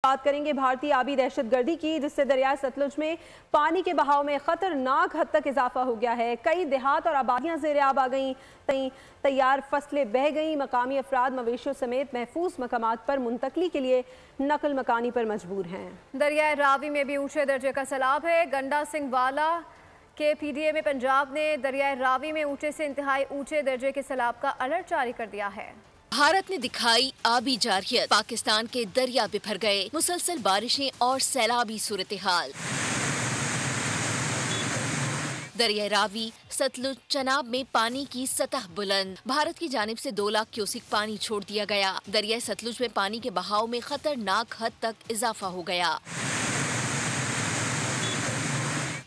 बात करेंगे भारतीय आबी दहशतगर्दी की, जिससे दरिया सतलुज में पानी के बहाव में खतरनाक हद तक इजाफा हो गया है। कई देहात और आबादियां ज़ेर-ए-आब आ गईं, तैयार फसलें बह गईं। मकामी अफराद मवेशियों समेत महफूज मकामात पर मुंतकली के लिए नकल मकानी पर मजबूर हैं। दरिया रावी में भी ऊंचे दर्जे का सैलाब है। गंडा सिंह वाला के पीडीए में पंजाब ने दरिया रावी में ऊंचे से इंतहाई ऊंचे दर्जे के सैलाब का अलर्ट जारी कर दिया है। भारत ने दिखाई आबी जारियत, पाकिस्तान के दरिया बिफर गए, मुसलसल बारिशें और सैलाबी सूरत हाल। दरिया रावी, सतलुज, चनाब में पानी की सतह बुलंद। भारत की जानिब से 2 लाख क्यूसिक पानी छोड़ दिया गया। दरिया सतलुज में पानी के बहाव में खतरनाक हद तक इजाफा हो गया।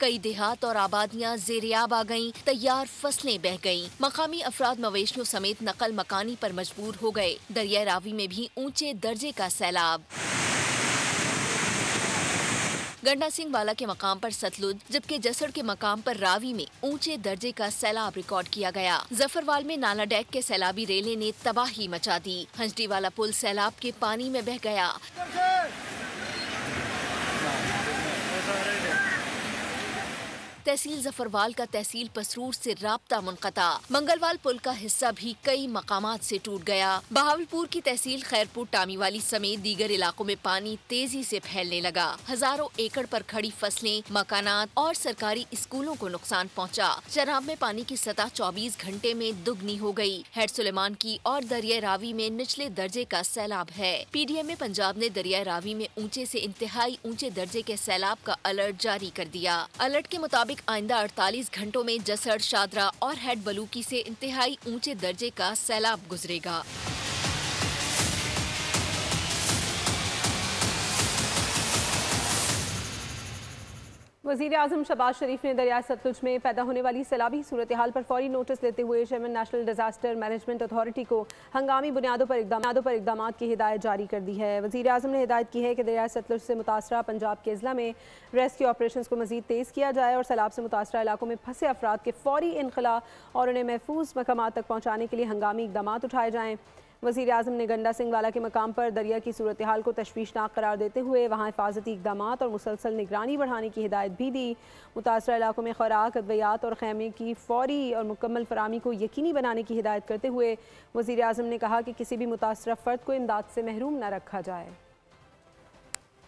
कई देहात और आबादियां ज़ेर-ए-आब आ गईं, तैयार फसलें बह गईं। मकामी अफराद मवेशियों समेत नकल मकानी पर मजबूर हो गए। दरिया रावी में भी ऊंचे दर्जे का सैलाब। गंडा सिंह वाला के मकाम पर सतलुज, जबकि जसड़ के मकाम पर रावी में ऊंचे दर्जे का सैलाब रिकॉर्ड किया गया। जफरवाल में नाला डैक के सैलाबी रेले ने तबाही मचा दी। हंसडी वाला पुल सैलाब के पानी में बह गया। तहसील जफरवाल का तहसील पसरूर से राब्ता मुनक़ता। मंगलवाल पुल का हिस्सा भी कई मकामात से टूट गया। बहावलपुर की तहसील खैरपुर, टामीवाली समेत दीगर इलाकों में पानी तेजी से फैलने लगा। हजारों एकड़ पर खड़ी फसलें, मकानात और सरकारी स्कूलों को नुकसान पहुंचा। चनाब में पानी की सतह 24 घंटे में दुगनी हो गई। हेड सुलेमान की और दरिया रावी में निचले दर्जे का सैलाब है। पीडीएम में पंजाब ने दरिया रावी में ऊंचे से इंतहाई ऊंचे दर्जे के सैलाब का अलर्ट जारी कर दिया। अलर्ट के मुताबिक आइंदा 48 घंटों में जसड़, शादरा और हेड बलूकी से इंतहाई ऊंचे दर्जे का सैलाब गुजरेगा। वज़ीर आज़म शहबाज शरीफ ने दरिया सतलुज में पैदा होने वाली सैलाबी सूरत हाल पर फौरी नोटिस लेते हुए chairman national disaster management authority को हंगामी बुनियादों पर इकदामात की हिदायत जारी कर दी है। वज़ीर आज़म ने हिदायत की है कि दरिया सतलुज से मुतासरा पंजाब के अजला में रेस्क्यू ऑपरेशन को मज़ीद तेज़ किया जाए और सैलाब से मुतासरा इलाकों में फंसे अफराद के फौरी इनखला और उन्हें महफूज मकामात तक पहुँचाने के लिए हंगामी इकदामात उठाए जाएँ। वज़ीर आज़म ने गंडा सिंह वाला के मकाम पर दरिया की सूरत हाल को तशवीशनाक करार देते हुए वहाँ हिफाजती इक़दामात और मुसलसल निगरानी बढ़ाने की हिदायत भी दी। मुतासरा इलाकों में खुराक, अद्वियात और खैमे की फौरी और मुकम्मल फराहमी को यकीनी बनाने की हिदायत करते हुए वज़ीर आज़म ने कहा कि किसी भी मुतासरा फ़र्द को इमदाद से महरूम न रखा जाए।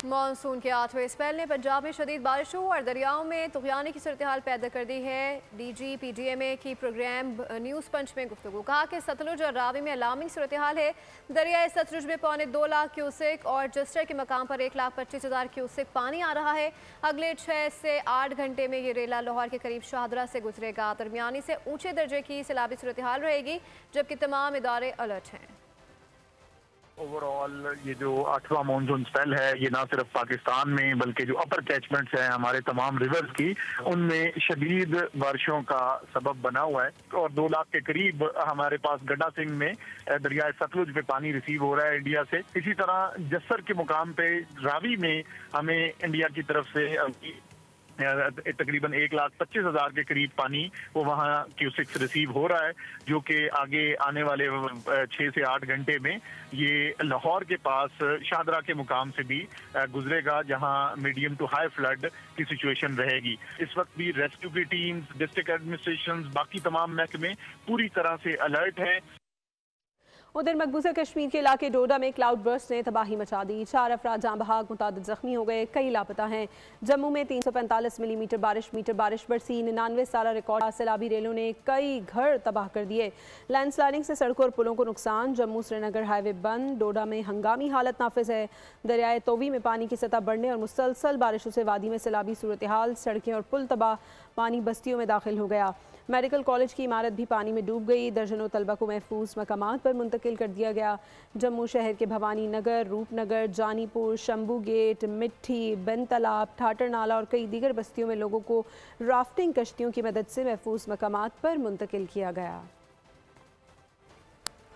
मानसून के 8वें स्पेल ने पंजाब में शदीद बारिशों और दरियाओं में तुग़यानी की सूरत हाल पैदा कर दी है। डीजी पीडीएमए की प्रोग्राम न्यूज़ पंच में गुफ्तगू कहा कि सतलुज और रावी में अलार्मिंग सूरत हाल है। दरियाए सतलुज में 2.25 लाख क्यूसेक और जस्टर के मकाम पर 1,25,000 क्यूसेक पानी आ रहा है। अगले 6 से 8 घंटे में ये रेला लाहौर के करीब शाहदरा से गुजरेगा। दरमियानी से ऊँचे दर्जे की सैलाबी सूरत हाल रहेगी, जबकि तमाम इदारे अलर्ट हैं। ओवरऑल ये जो 8वां मानसून स्पेल है, ये ना सिर्फ पाकिस्तान में बल्कि जो अपर कैचमेंट्स हैं हमारे तमाम रिवर्स की, उनमें शदीद बारिशों का सबब बना हुआ है और 2 लाख के करीब हमारे पास गंडा सिंह में दरिया सतलुज पे पानी रिसीव हो रहा है इंडिया से। इसी तरह जस्सर के मुकाम पे रावी में हमें इंडिया की तरफ से तकरीबन 1,25,000 के करीब पानी वो वहाँ क्यूसिक्स रिसीव हो रहा है, जो कि आगे आने वाले 6 से 8 घंटे में ये लाहौर के पास शाहदरा के मुकाम से भी गुजरेगा, जहाँ मीडियम टू हाई फ्लड की सिचुएशन रहेगी। इस वक्त भी रेस्क्यू की टीम्स, डिस्ट्रिक्ट एडमिनिस्ट्रेशन, बाकी तमाम महकमे पूरी तरह से अलर्ट हैं। उधर मकबूजा कश्मीर के इलाके डोडा में क्लाउड बर्स्ट ने तबाही मचा दी। 4 अफराद जाँ बहाक, मुतादिद जख्मी हो गए, कई लापता हैं। जम्मू में 345 मिलीमीटर बारिश बरसी। 99 साला रिकॉर्ड। सैलाबी रेलों ने कई घर तबाह कर दिए। लैंडस्लाइडिंग से सड़कों और पुलों को नुकसान। जम्मू श्रीनगर हाईवे बंद। डोडा में हंगामी हालत नाफिज है। दरियाए तोवी में पानी की सतह बढ़ने और मुसलसल बारिशों से वादी में सैलाबी सूरत हाल, सड़कें और पुल तबाह, पानी बस्तियों में दाखिल हो गया। मेडिकल कॉलेज की इमारत भी पानी में डूब गई। दर्जनों तलबा को महफूज मकामात पर मुंतकिल कर दिया गया। जम्मू शहर के भवानी नगर, रूपनगर, जानीपुर, शंभू गेट, मिट्ठी, बिन तालाब, ठाटर नाला और कई दीगर बस्तियों में लोगों को राफ्टिंग कश्तियों की मदद से महफूज मकामात पर मुंतकिल किया गया।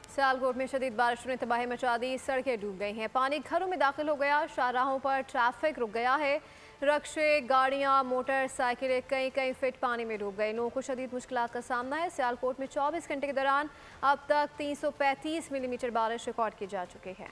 सियालकोट में शदीद बारिशों ने तबाही मचा दी। सड़कें डूब गई हैं, पानी घरों में दाखिल हो गया। शाहराहों पर ट्रैफिक रुक गया है। रक्शे, गाड़ियां, मोटरसाइकिलें कई फीट पानी में डूब गए। लोगों को शदीद मुश्किलात का सामना है। सियालकोट में 24 घंटे के दौरान अब तक 335 मिलीमीटर बारिश रिकॉर्ड की जा चुकी है।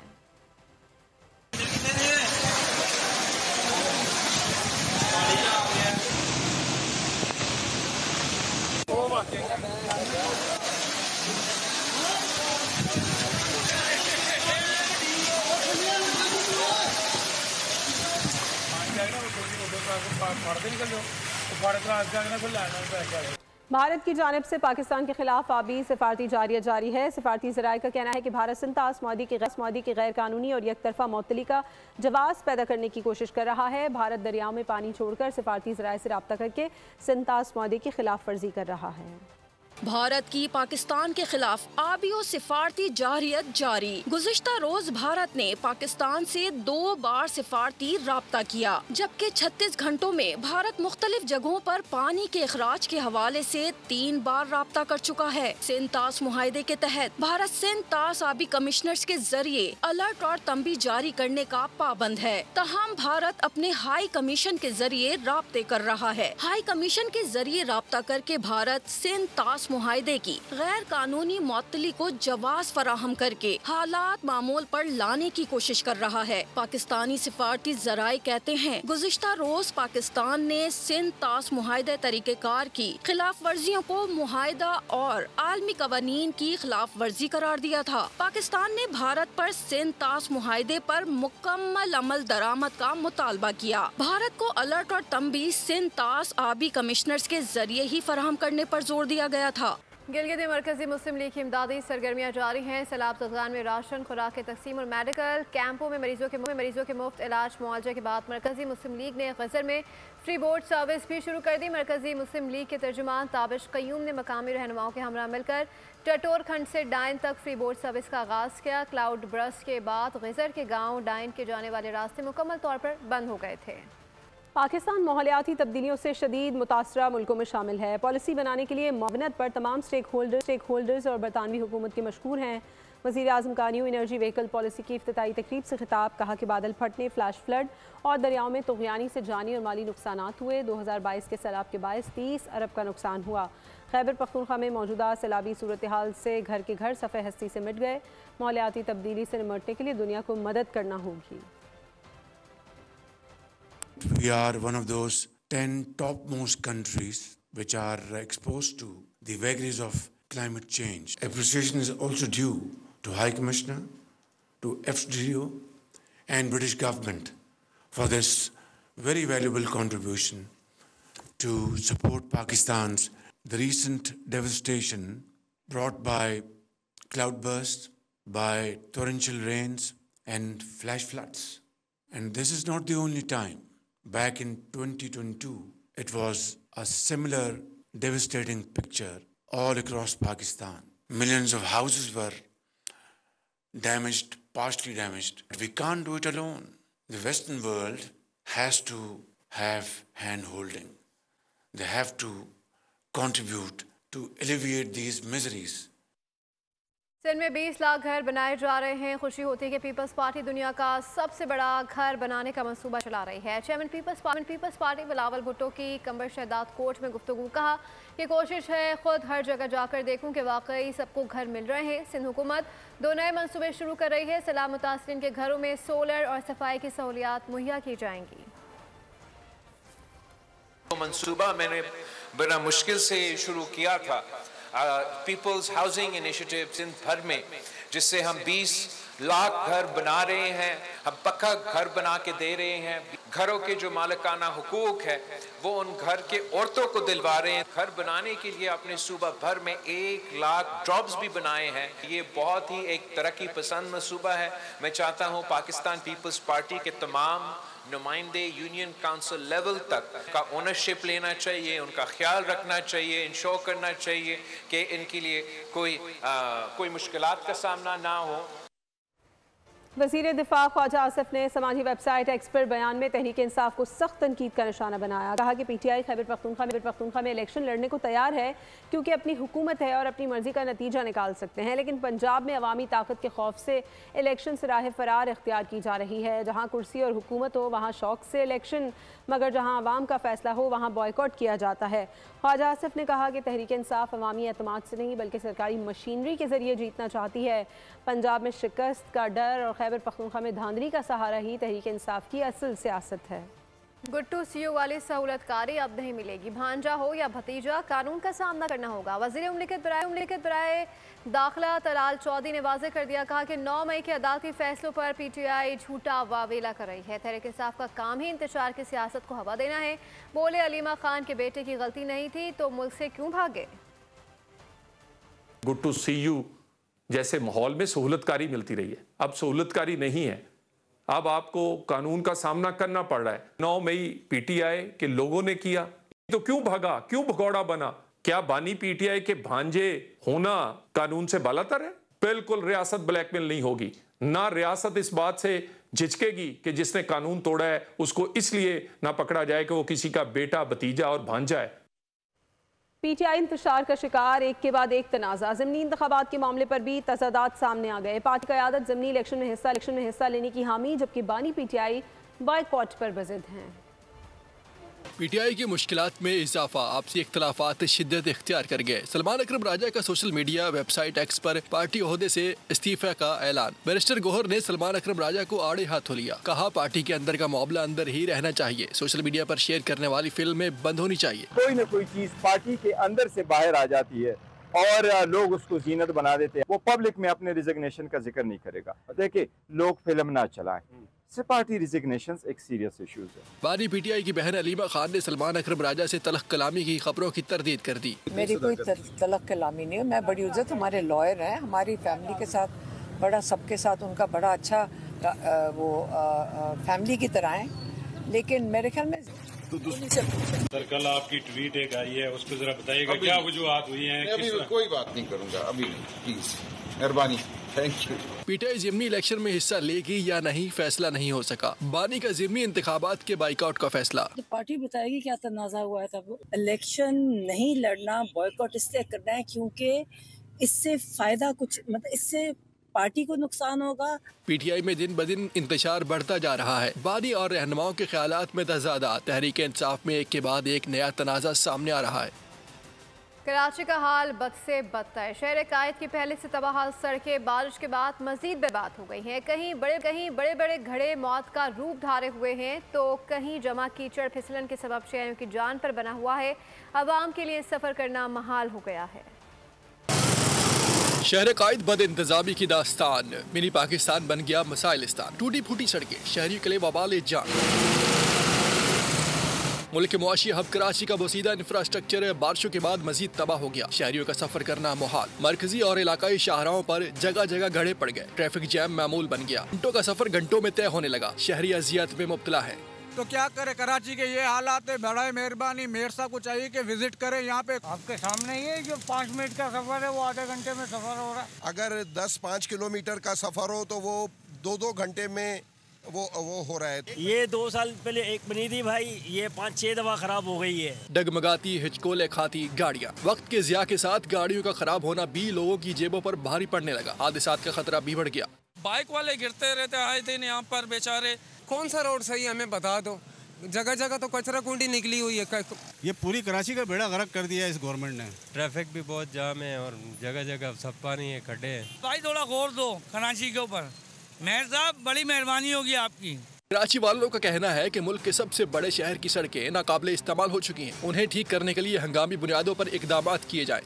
भारत की जानिब से पाकिस्तान के खिलाफ आबी सिफारती जारियत जारी है। सिफारती ज़राए का कहना है कि भारत सिंध तासमादी की गैर कानूनी और यकतरफा मुअत्तली का जवाब पैदा करने की कोशिश कर रहा है। भारत दरियाओं में पानी छोड़कर सिफारती ज़राए से रब्ता करके सिंध तासमादी की खिलाफ वर्जी कर रहा है। भारत की पाकिस्तान के खिलाफ आबी और सिफारती जारियत जारी। गुज़िश्ता रोज भारत ने पाकिस्तान से 2 बार सिफारती राब्ता किया, जबकि 36 घंटों में भारत मुख्तलिफ जगहों पर पानी के अखराज के हवाले से 3 बार राब्ता कर चुका है। सिंध तास मुआहदे के तहत भारत सिंध तास आबी कमिश्नर्स के जरिए अलर्ट और तंबी जारी करने का पाबंद है। तहम भारत अपने हाई कमीशन के जरिए राब्ते कर रहा है। हाई कमीशन के जरिए राब्ता करके भारत सिंध तास मुआहदे की गैर कानूनी मुअत्तली को जवाब फराहम करके हालात मामूल पर लाने की कोशिश कर रहा है। पाकिस्तानी सिफारती जराए कहते हैं, गुज़िश्ता रोज पाकिस्तान ने सिंध तास मुआहदे तरीक़ेकार की खिलाफ वर्जियों को मुआहदा और आलमी कवानीन की खिलाफ वर्जी करार दिया था। पाकिस्तान ने भारत पर सिंध तास मुआहदे पर मुकम्मल अमल दरामद का मुतालबा किया। भारत को अलर्ट और तंबी सिंध तास आबी कमिश्नर्स के जरिए ही फराहम करने पर जोर दिया गया था। गिलगित मरकजी मुस्लिम लीग की इमदादी सरगर्मियाँ जारी हैं। सैलाब ज़दगान में राशन, खुराक तकसीम और मेडिकल कैंपों में मरीजों के मुफ्त इलाज मुआवजे के बाद मरकजी मुस्लिम लीग ने गज़र में फ्री बोट सर्विस भी शुरू कर दी। मरकजी मुस्लिम लीग के तर्जुमान ताबिश क़य्यूम ने मकामी रहनुमाओं के हमरा मिलकर टटोर खंड से डाइन तक फ्री बोट सर्विस का आगाज़ किया। क्लाउड बर्स्ट के बाद गज़र के गाँव डाइन के जाने वाले रास्ते मुकम्मल तौर पर बंद हो गए थे। पाकिस्तान माहौलियाती तब्दीलियों से शदीद मुतासरा मुल्कों में शामिल है। पॉलिसी बनाने के लिए मुआवनत पर तमाम स्टेक होल्डर्स और बरतानवी हुकूमत के मशकूर हैं। वज़ीर आज़म का न्यू एनर्जी व्हीकल पॉलिसी की इफ्तिताई तकरीब से खिताब। कहा कि बादल फटने, फ्लैश फ्लड और दरियाओं में तुग़यानी से जानी और माली नुकसानात हुए। 2022 के सैलाब के बायस 30 अरब का नुकसान हुआ। खैबर पख्तूनख्वा में मौजूदा सैलाबी सूरत हाल से घर के घर सफ़े हस्ती से मिट गए। माहौलियाती तब्दीली से निमटने के लिए दुनिया को मदद करना होगी। We are one of those 10 topmost countries which are exposed to the vagaries of climate change. Appreciation is also due to High Commissioner, to FDO and British government for this very valuable contribution to support Pakistan's the recent devastation brought by cloudbursts, by torrential rains and flash floods. And this is not the only time. Back in 2022, it was a similar devastating picture all across Pakistan. Millions of houses were damaged, partially damaged. We can't do it alone. The Western world has to have hand-holding. They have to contribute to alleviate these miseries. Sindh में 20 लाख घर बनाए जा रहे हैं। खुशी होती है कि पीपल्स पार्टी दुनिया का सबसे बड़ा घर बनाने का मंसूबा चला रही है। चेयरमैन पीपल्स पार्टी बिलावल भुट्टो की कंबर शहदाद कोर्ट में गुफ्तगू। कहा कि कोशिश है खुद हर जगह जाकर देखूं कि वाकई सबको घर मिल रहे हैं। सिंध हुकूमत 2 नए मंसूबे शुरू कर रही है। सैलाब मुतासरीन के घरों में सोलर और सफाई की सहूलियात मुहैया की जाएंगी। तो मंसूबा मैंने बड़ा मुश्किल से शुरू किया था, पीपल्स हाउसिंग इनिशिएटिव सिंध भर में, जिससे हम 20 लाख घर बना रहे हैं। हम पक्का घर बना के दे रहे हैं। घरों के जो मालिकाना हुकूक है वो उन घर के औरतों को दिलवा रहे हैं। घर बनाने के लिए अपने सूबा भर में 1 लाख जॉब्स भी बनाए हैं। ये बहुत ही एक तरक्की पसंद मंसूबा है। मैं चाहता हूँ पाकिस्तान पीपल्स पार्टी के तमाम नुमाइंदे यूनियन काउंसिल लेवल तक का ओनरशिप लेना चाहिए, उनका ख्याल रखना चाहिए, इंश्योर करना चाहिए कि इनके लिए कोई मुश्किलात का सामना ना हो। वज़ीर दिफा ख्वाजा आसिफ ने समाजी वेबसाइट एक्स पर बयान में तहरीक इंसाफ को सख्त तनकीद का निशाना बनाया। कहा कि PTI खैबर पख्तूनख्वा में इलेक्शन लड़ने को तैयार है क्योंकि अपनी हुकूमत है और अपनी मर्जी का नतीजा निकाल सकते हैं, लेकिन पंजाब में अवामी ताकत के खौफ से इलेक्शन से राह फरार इख्तियार की जा रही है। जहाँ कुर्सी और हुकूमत हो वहाँ शौक से इलेक्शन, मगर जहाँ अवाम का फैसला हो वहाँ बॉयकॉट किया जाता है। ख्वाजा आसिफ ने कहा कि तहरीक इंसाफ अवामी एतमाद से नहीं बल्कि सरकारी मशीनरी के जरिए जीतना चाहती है। पंजाब में शिकस्त का डर और खैबर पख्तूनख्वा में धांधली का सहारा ही तहरीक इंसाफ की असल सियासत है। गुड टू सी यू वाली सहूलतकारी अब नहीं मिलेगी। भांजा हो या भतीजा, कानून का सामना करना होगा। वज़ीर मुमलिकत बराए दाखिला तलाल चौधरी ने वाज़ेह कर दिया, कहा कि 9 मई के अदालती फैसलों पर PTI झूठा वावेला कर रही है। तहरीक इंसाफ का काम ही इंतशार की सियासत को हवा देना है। बोले अलीमा खान के बेटे की गलती नहीं थी तो मुल्क से क्यों भागे। गुड टू सी यू जैसे माहौल में सहूलतकारी मिलती रही है, अब सहूलतकारी नहीं है। अब आपको कानून का सामना करना पड़ रहा है। 9 मई PTI के लोगों ने किया तो क्यों भागा, क्यों भगौड़ा बना? क्या बानी PTI के भांजे होना कानून से बालातर है? बिल्कुल रियासत ब्लैकमेल नहीं होगी। ना रियासत इस बात से झिझकेगी कि जिसने कानून तोड़ा है उसको इसलिए ना पकड़ा जाए कि वो किसी का बेटा, भतीजा और भांजा है। PTI इंतशार का शिकार, एक के बाद एक तनाज़ा। ज़िमनी इंतखाबात के मामले पर भी तज़ादात सामने आ गए। पार्टी क़यादत ज़िमनी इलेक्शन में हिस्सा लेने की हामी, जबकि बानी PTI बॉयकॉट पर बज़िद हैं। PTI की मुश्किलात में इजाफा, आपसी इख्तलाफात शिद्दत इख्तियार कर गए। सलमान अकरम राजा का सोशल मीडिया वेबसाइट एक्स पर पार्टी ओहदे से इस्तीफे का ऐलान। बैरिस्टर गोहर ने सलमान अकरम राजा को आड़े हाथों लिया, कहा पार्टी के अंदर का मामला अंदर ही रहना चाहिए। सोशल मीडिया पर शेयर करने वाली फिल्में बंद होनी चाहिए। कोई न कोई चीज पार्टी के अंदर से बाहर आ जाती है और लोग उसको जीनत बना देते हैं। वो पब्लिक में अपने रिजिग्नेशन का जिक्र नहीं करेगा। देखिए, लोग फिल्म ना चलाएं, पार्टी रिजिग्नेशंस एक सीरियस इश्यूज है। बानी PTI की बहन अलीमा खान ने सलमान अकरम राजा से तलख कलामी की खबरों की तरदीद कर दी। मेरी कोई तलख कलामी नहीं है। मैं बड़ी इज्जत, हमारे लॉयर हैं, हमारी फैमिली के साथ बड़ा, सबके साथ उनका बड़ा अच्छा वो फैमिली की तरह है। लेकिन मेरे ख्याल में सर कल आपकी ट्वीट एक आई है, उसको जरा बताइएगा क्या वजूहात हुई हैं? अभी कोई बात नहीं करूंगा, अभी नहीं, प्लीज, मेहरबानी, थैंक यू। PTI ज़िमनी इलेक्शन में हिस्सा लेगी या नहीं, फैसला नहीं हो सका। बानी का ज़िमनी इंतखाबात के बाइकआउट का फैसला। तो पार्टी बताएगी क्या तनाज़ा हुआ है। तब इलेक्शन नहीं लड़ना, बॉयकॉट इसलिए करना है क्योंकि इससे फायदा कुछ, मतलब इससे पार्टी को नुकसान होगा। PTI में दिन ब दिन इंतशार बढ़ता जा रहा है। बानी और रहनुमाओं के ख्यालात में तज़ादा, तहरीक इंसाफ में एक के बाद एक नया तनाज़ा सामने आ रहा है। कराची का हाल बद से बदतर। शहर कायद की पहले से तबाह सड़कें बारिश के बाद मजीद बर्बाद हो गई हैं। कहीं बड़े बड़े घड़े मौत का रूप धारे हुए हैं तो कहीं जमा कीचड़ फिसलन के सबब शहरों की जान पर बना हुआ है। आवाम के लिए सफ़र करना महाल हो गया है। शहर कायद बद इंतजामी की दास्तान, मिनी पाकिस्तान बन गया मसाइलिस्तान। टूटी फूटी सड़कें शहरी के लिए वबाल जान। मुल्क के मुआशी हब कराची का बोसीदा इंफ्रास्ट्रक्चर बारिशों के बाद मजीद तबाह हो गया। शहरियों का सफर करना मुहाल। मरकजी और इलाकाई शाहराहों पर जगह जगह घड़े पड़ गए। ट्रैफिक जैम मामूल बन गया। घंटों का सफर घंटों में तय होने लगा। शहरी अजियत में मुब्तला है। तो क्या करे, कराची के ये हालात है। बड़ा मेहरबानी, मेयर साहब को चाहिए कि विजिट करें यहाँ पे। आपके सामने ही है, जो 5 मिनट का सफर है वो आधे घंटे में सफर हो रहा है। अगर 10-5 किलोमीटर का सफर हो तो वो 2-2 घंटे में वो हो रहा है। ये 2 साल पहले एक बनी थी भाई, ये 5-6 दफा खराब हो गई है। डगमगाती हिचकोले खाती गाड़ियाँ। वक्त के ज़िया के साथ गाड़ियों का खराब होना भी लोगों की जेबों पर भारी पड़ने लगा। हादसात का खतरा भी बढ़ गया। बाइक वाले गिरते रहते आए दिन यहाँ पर बेचारे। कौन सा रोड सही हमें बता दो। जगह जगह तो कचरा कुंडी निकली हुई है। ये पूरी कराची का बेड़ा गर्क कर दिया है इस गवर्नमेंट ने। ट्रैफिक भी बहुत जाम है और जगह जगह सब पानी है, खड्डे हैं। भाई थोड़ा गौर दो कराची के ऊपर। मेयर साहब बड़ी मेहरबानी होगी आपकी। कराची वालों का कहना है कि मुल्क के सबसे बड़े शहर की सड़कें नाकाबिले इस्तेमाल हो चुकी हैं। उन्हें ठीक करने के लिए हंगामी बुनियादों पर इकदाम किए जाएं।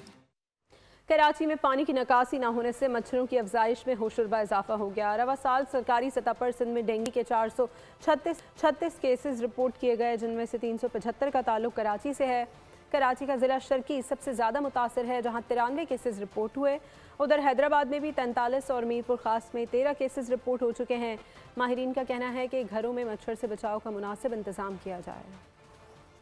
कराची में पानी की निकासी न होने से मच्छरों की अफजाइश में होशरुबा इजाफा हो गया। रवा साल सरकारी सतह पर सिंध में डेंगू के 436 केसेस रिपोर्ट किए गए, जिनमें से 375 का ताल्लुक कराची से है। कराची का जिला शर्की सबसे ज़्यादा मुतासर है, जहाँ 93 केसेस रिपोर्ट हुए। उधर हैदराबाद में भी 43 और मीरपुर खास में 13 केसेस रिपोर्ट हो चुके हैं। माहिरीन का कहना है कि घरों में मच्छर से बचाव का मुनासिब इंतज़ाम किया जाए।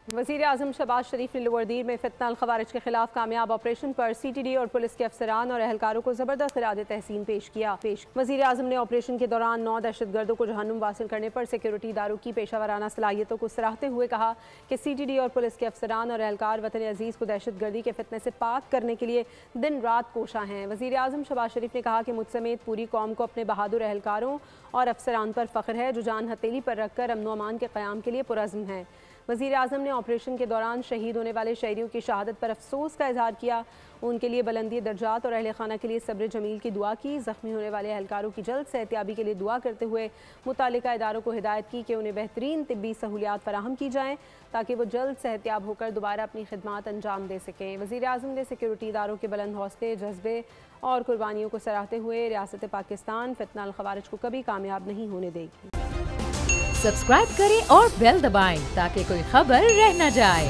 वज़ीर आज़म शहबाज शरीफ ने लोअरदीर में फितना खवारिज के खिलाफ कामयाब ऑपरेशन पर CTD और पुलिस के अफसरान और एहलकारों को ज़बरदस्त खिराज तहसीन पेश किया। वज़ीर आज़म ने ऑपरेशन के दौरान 9 दहशतगर्दों को जहन्नुम वासिल करने पर सिक्योरिटी इदारों की पेशावराना सलाहियतों को सराहते हुए कहा कि CTD और पुलिस के अफसरान और एहलकार वतन अजीज़ को दहशतगर्दी के फितने से पाक करने के लिए दिन रात कोशा हैं। वज़ीर आज़म शहबाज शरीफ ने कहा कि मुझ समेत पूरी कौम को अपने बहादुर एहलकारों और अफसरान पर फ़ख्र है, जो जान हथेली पर रखकर अमन व अमान के क़याम के लिए पुरज़्म हैं। वज़ीर आज़म ने ऑपरेशन के दौरान शहीद होने वाले शहरियों की शहादत पर अफसोस का इजहार किया। उनके लिए बुलंदी दर्जात और अहले खाना के लिए सब्र जमील की दुआ की। ज़ख्मी होने वाले एहलकारों की जल्द सेहतियाबी के लिए दुआ करते हुए मुतालिका इदारों को हिदायत की कि उन्हें बेहतरीन तिब्बी सहूलियात फराहम की जाएँ ताकि वो जल्द सेहतियाब होकर दोबारा अपनी खिदमात अंजाम दे सकें। वज़ीर आज़म ने सिक्योरिटी इदारों के बुलंद हौसले, जज्बे और कुर्बानियों को सराहते हुए रियासत पाकिस्तान फितना अल खवारिज को कभी कामयाब नहीं होने देगी। सब्सक्राइब करें और बेल दबाएं ताकि कोई खबर रह न जाए।